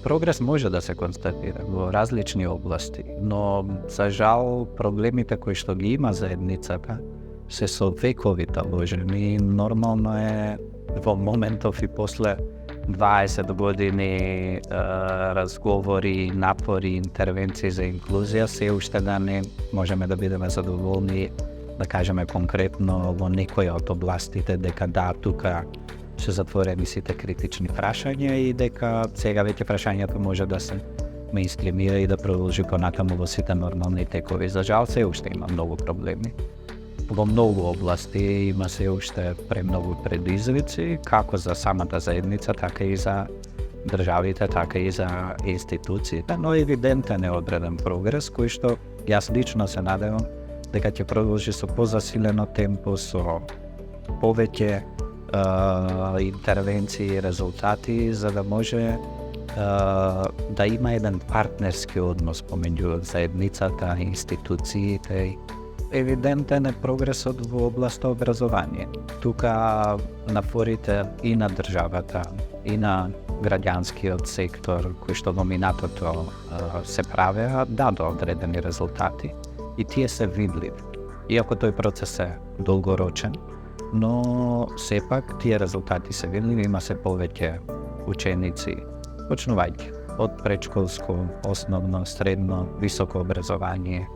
Progres može da se konstatira u različnih oblasti, no za žal problemите koji što ги има заедницата се со вековите вложени. Нормално е во моментов и после 20 години разговори, напори, интервенции за инклузија, се уште да не можеме да бидеме задоволни, да кажеме конкретно во некоја од областите дека да, тука се затворени сите критични прашања и дека сега веќе прашањето може да се меинстримира и да продолжи понатаму во сите нормални текови. За жал се уште има многу проблеми. Во многу области има се уште премногу предизвици, како за самата заедница, така и за државите, така и за институциите, но евидентен е одреден прогрес, кој што јас лично се надевам дека ќе продолжи со позасилено темпо, со повеќе интервенции и резултати, за да може да има еден партнерски однос помеѓу заедницата, институциите. Евидентен е прогресот во областа образование. Тука напорите и на државата, и на граѓанскиот сектор, кој што во минатото се правеа, дадо одредени резултати и тие се видливи. Иако тој процес е долгорочен, но сепак тие резултати се видливи, има се повеќе ученици, почнувајќи од предшколско, основно, средно, високо образование.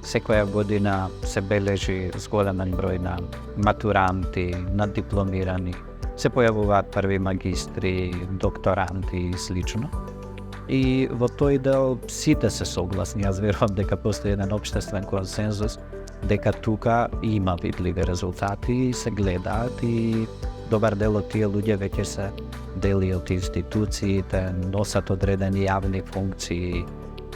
Секоја година се бележи зголемен број на матуранти, на дипломирани, се појавуваат први магистри, докторанти и слично. И во тој дел сите се согласни, јас верувам дека постои еден општествен консензус дека тука има видливи резултати и се гледаат и добар дел од тие луѓе веќе се дели од институциите, носат одредени јавни функции,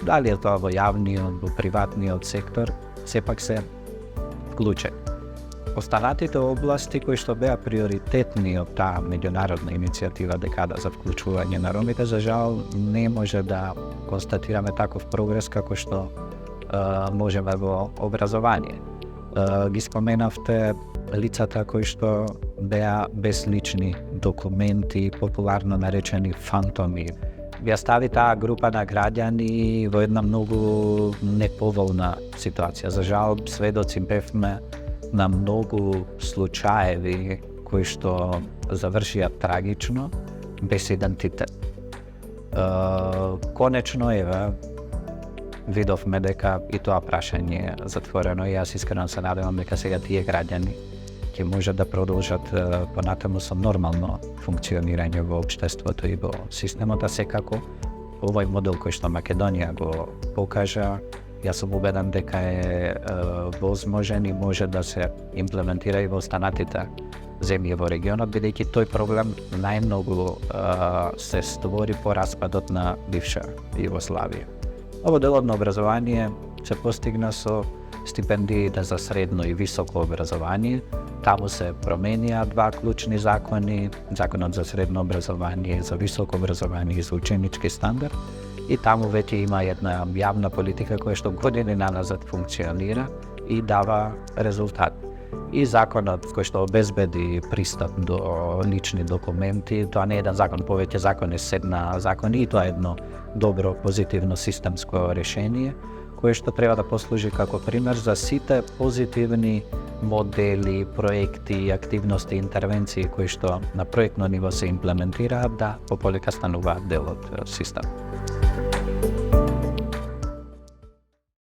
дали е тоа во јавниот, во приватниот сектор, сепак се вклучени. Останатите области кои што беа приоритетни од таа меѓународна иницијатива Декада за вклучување на ромите, за жал не може да констатираме таков прогрес како што можеме во образование. Ги споменавте лицата кои што беа без лични документи, популарно наречени фантоми. Ја стави таа група на граѓани во една многу неповолна ситуација. За жал, сведоци бевме на многу случаеви кои што завршија трагично, без идентитет. Конечно видовме дека и тоа прашање е затворено и јас искрено се надевам дека сега тие граѓани ќе може да продолжат понатаму со нормално функционирање во општеството и во системот, а секако овој модел кој што Македонија го покажа, јас сум убеден дека е возможен и може да се имплементира и во останатите земји во регионот, бидејќи тој проблем најмногу се створи по распадот на бивша Југославија. Ово делот на образование се постигна со стипендиите за средно и високо образование. Таму се променија два клучни закони, законот за средно образование, за високо образование и за ученички стандард. И таму веќе има една јавна политика која што години наназад функционира и дава резултат. И законот кој што обезбеди пристап до лични документи, тоа не е еден закон, повеќе закони, седна закони, и тоа е едно добро, позитивно системско решение, кое што треба да послужи како пример за сите позитивни модели, проекти, активности, интервенции кои што на проектно ниво се имплементираат, да пополека стануваат дел од системот.